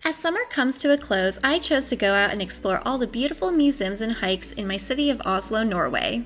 As summer comes to a close, I chose to go out and explore all the beautiful museums and hikes in my city of Oslo, Norway.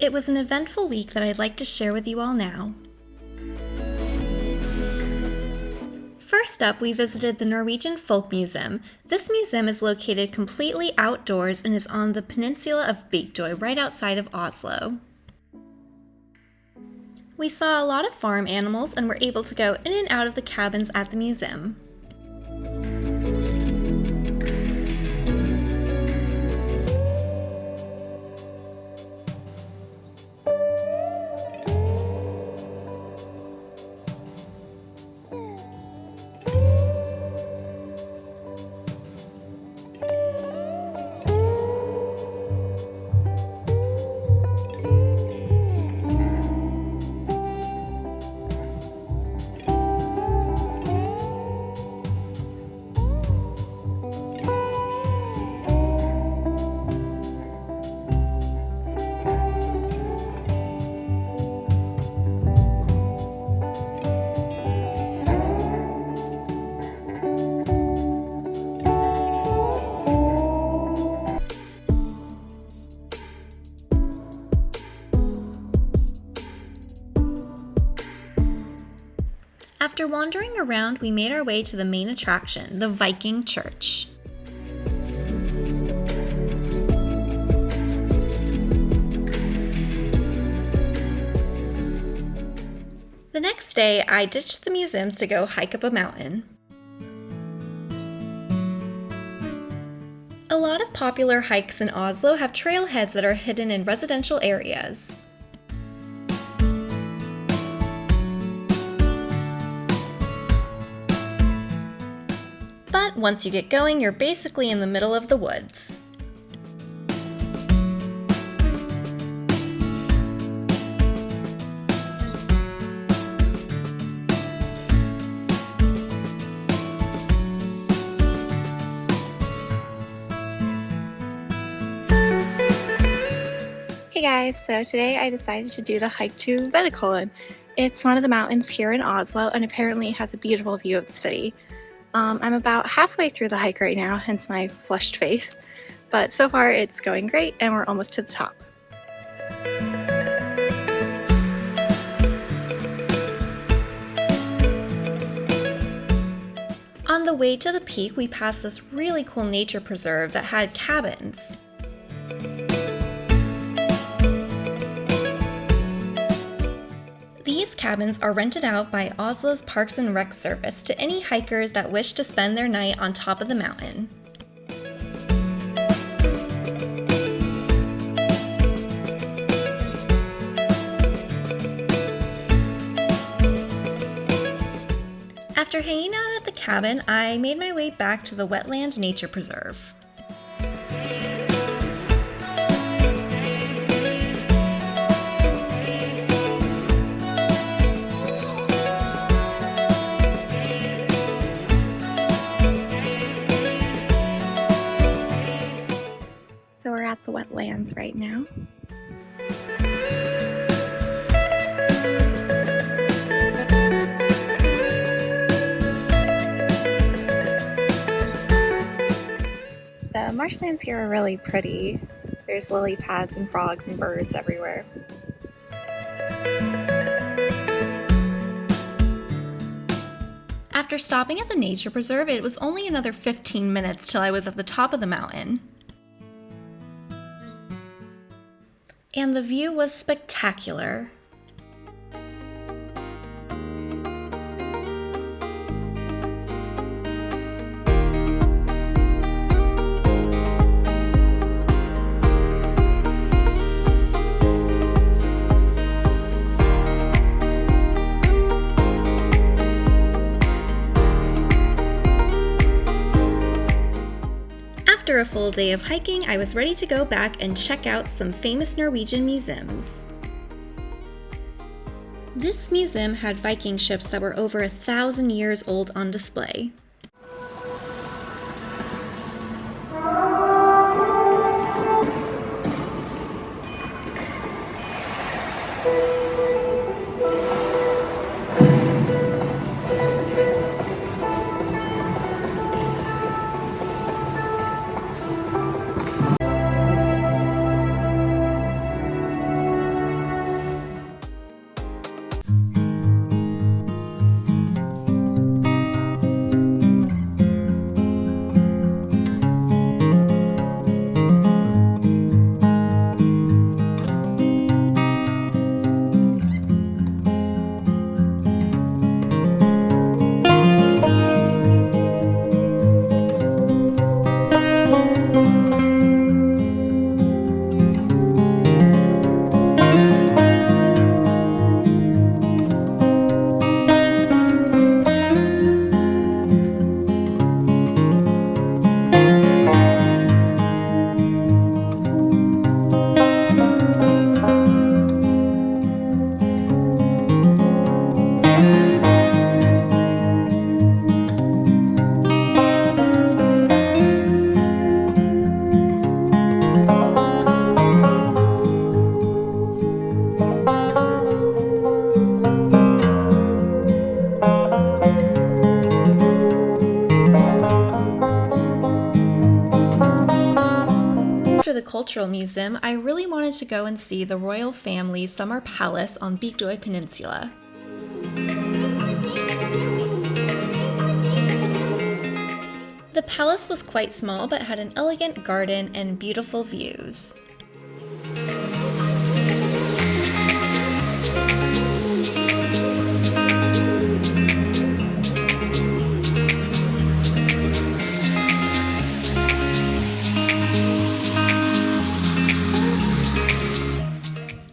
It was an eventful week that I'd like to share with you all now. First up, we visited the Norwegian Folk Museum. This museum is located completely outdoors and is on the peninsula of Bygdøy, right outside of Oslo. We saw a lot of farm animals and were able to go in and out of the cabins at the museum. After wandering around, we made our way to the main attraction, the Viking church. The next day, I ditched the museums to go hike up a mountain. A lot of popular hikes in Oslo have trailheads that are hidden in residential areas. But once you get going, you're basically in the middle of the woods. Hey guys, so today I decided to do the hike to Vetakollen. It's one of the mountains here in Oslo and apparently has a beautiful view of the city. I'm about halfway through the hike right now, hence my flushed face, but so far it's going great and we're almost to the top. On the way to the peak, we passed this really cool nature preserve that had cabins. These cabins are rented out by Oslo's Parks and Rec service to any hikers that wish to spend their night on top of the mountain. After hanging out at the cabin, I made my way back to the Wetland Nature Preserve. So we're at the wetlands right now. The marshlands here are really pretty. There's lily pads and frogs and birds everywhere. After stopping at the nature preserve, it was only another 15 minutes till I was at the top of the mountain. And the view was spectacular. After a full day of hiking, I was ready to go back and check out some famous Norwegian museums. This museum had Viking ships that were over 1,000 years old on display. Cultural Museum, I really wanted to go and see the royal family's summer palace on Bygdøy Peninsula. The palace was quite small but had an elegant garden and beautiful views.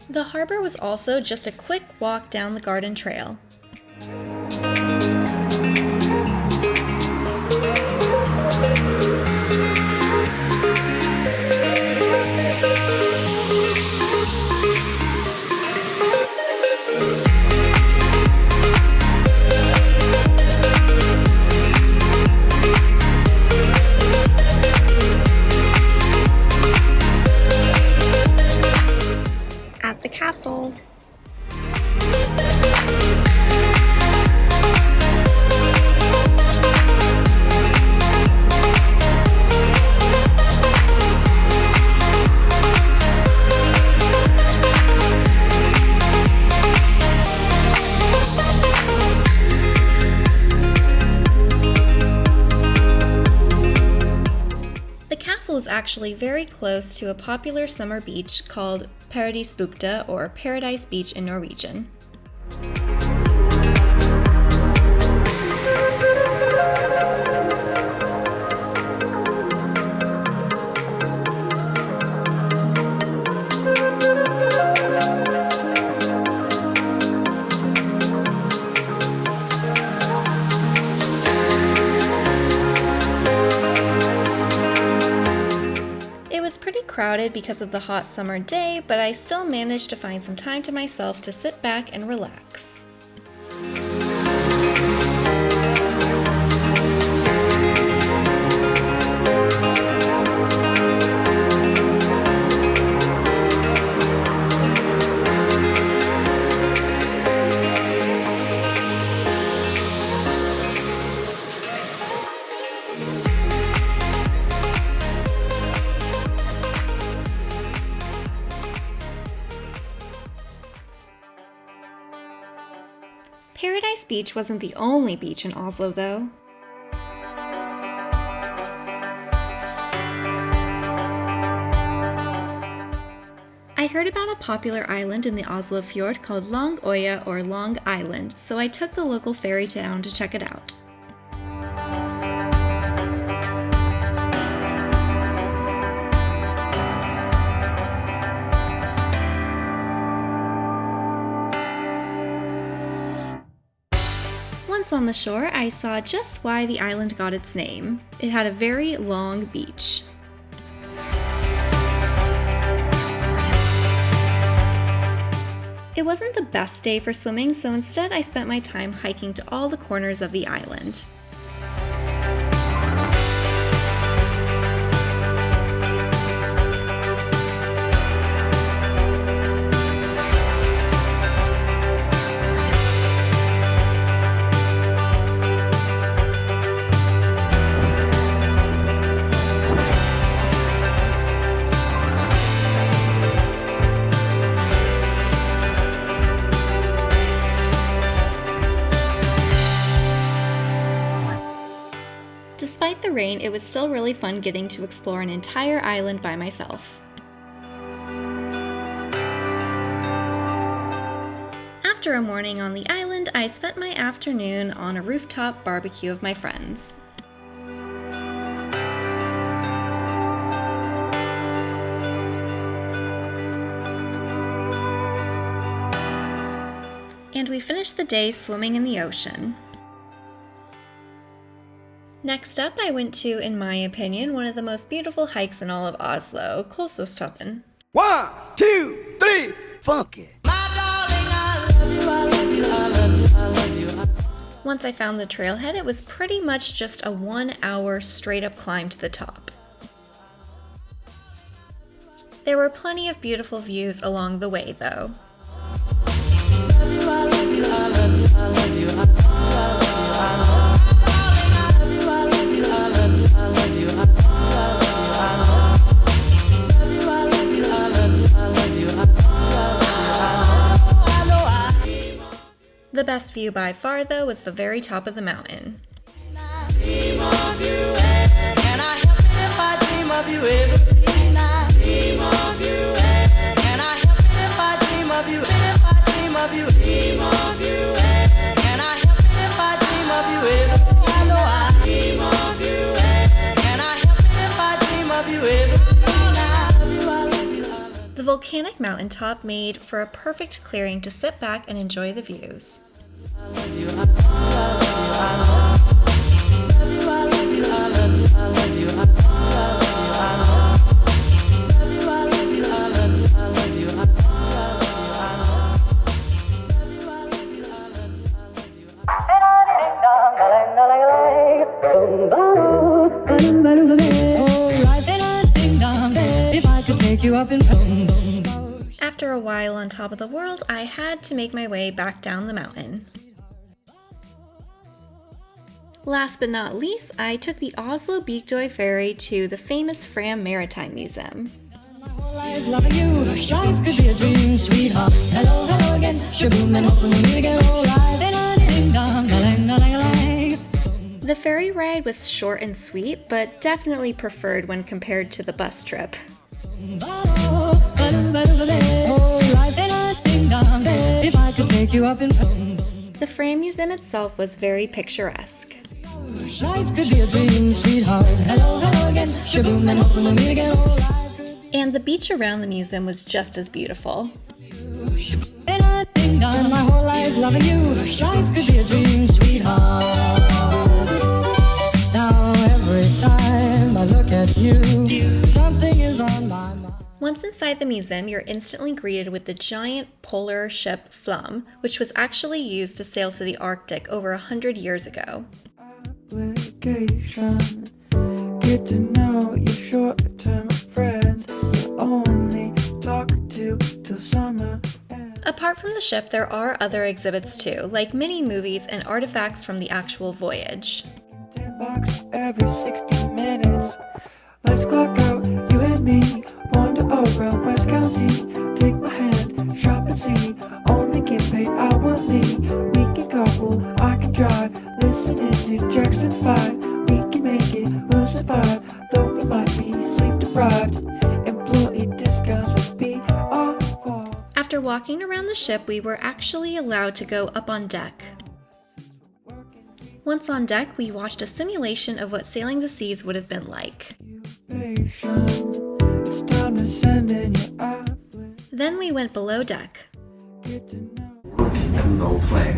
The harbor was also just a quick walk down the garden trail. At the castle. The castle was actually very close to a popular summer beach called Paradisbukta, or Paradise Beach in Norwegian. It was pretty crowded because of the hot summer day, but I still managed to find some time to myself to sit back and relax. Paradise Beach wasn't the only beach in Oslo, though. I heard about a popular island in the Oslo fjord called Langøya or Long Island, so I took the local ferry down to check it out. Once on the shore, I saw just why the island got its name. It had a very long beach. It wasn't the best day for swimming, so instead I spent my time hiking to all the corners of the island. Despite the rain, it was still really fun getting to explore an entire island by myself. After a morning on the island, I spent my afternoon on a rooftop barbecue of my friends. And we finished the day swimming in the ocean. Next up, I went to, in my opinion, one of the most beautiful hikes in all of Oslo, Kolsåstoppen. 1, 2, 3, funk it. Once I found the trailhead, it was pretty much just a 1-hour straight-up climb to the top. There were plenty of beautiful views along the way, though. best view by far, though, was the very top of the mountain. Dream of you, can I help it if I dream of you every night? Dream of you, can I help it if I dream of you? If I dream of you, dream of you, can I help it if I dream of you every night? Dream of you, can I help it if I dream of you every night? The volcanic mountaintop made for a perfect clearing to sit back and enjoy the views. After a while on top of the world, I had to make my way back down the mountain. Last but not least, I took the Oslo Bygdøy ferry to the famous Fram Maritime Museum. The ferry ride was short and sweet, but definitely preferred when compared to the bus trip. The Fram Museum itself was very picturesque. And the beach around the museum was just as beautiful. Once inside the museum, you're instantly greeted with the giant polar ship Fram, which was actually used to sail to the Arctic over 100 years ago. Get to know your short-term friends. You only talk to till summer. Apart from the ship, there are other exhibits too, like mini movies and artifacts from the actual voyage. $10 every 60 minutes. Let's clock out, you and me. Wander around West County. Take my hand, shop and see. Only get paid hourly. We can couple, I can drive. Listening to Jackson 5. We can make it, we'll survive. Though we might be sleep deprived. Employee discounts will be our fault. After walking around the ship, we were actually allowed to go up on deck. Once on deck, we watched a simulation of what sailing the seas would have been like. Then we went below deck. Work and no play,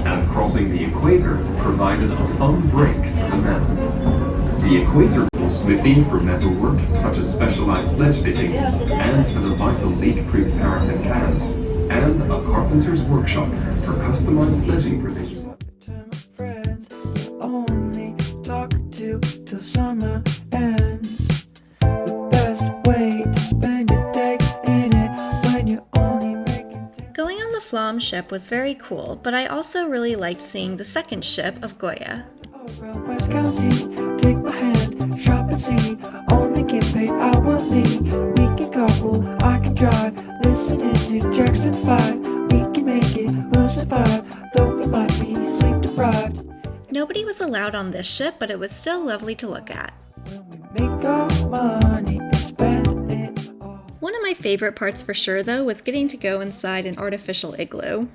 and crossing the equator provided a fun break for the men. The equator was smithing for metalwork, such as specialized sledge fittings, and for the vital leak-proof paraffin cans, and a carpenter's workshop for customized sledging provisions. Going on the Fram ship was very cool, but I also really liked seeing the second ship of Goya. West County, take my hand, shop and see. Only get paid hourly. We can couple, I can drive. Listening to Jackson 5. We can make it, we'll survive. Though we might be sleep deprived. Nobody was allowed on this ship, but it was still lovely to look at. When we make our money and spend it all. One of my favorite parts for sure, though, was getting to go inside an artificial igloo.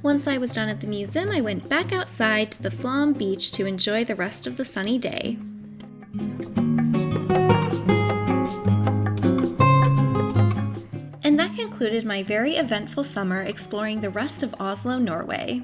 Once I was done at the museum, I went back outside to the Fram beach to enjoy the rest of the sunny day. And that concluded my very eventful summer exploring the rest of Oslo, Norway.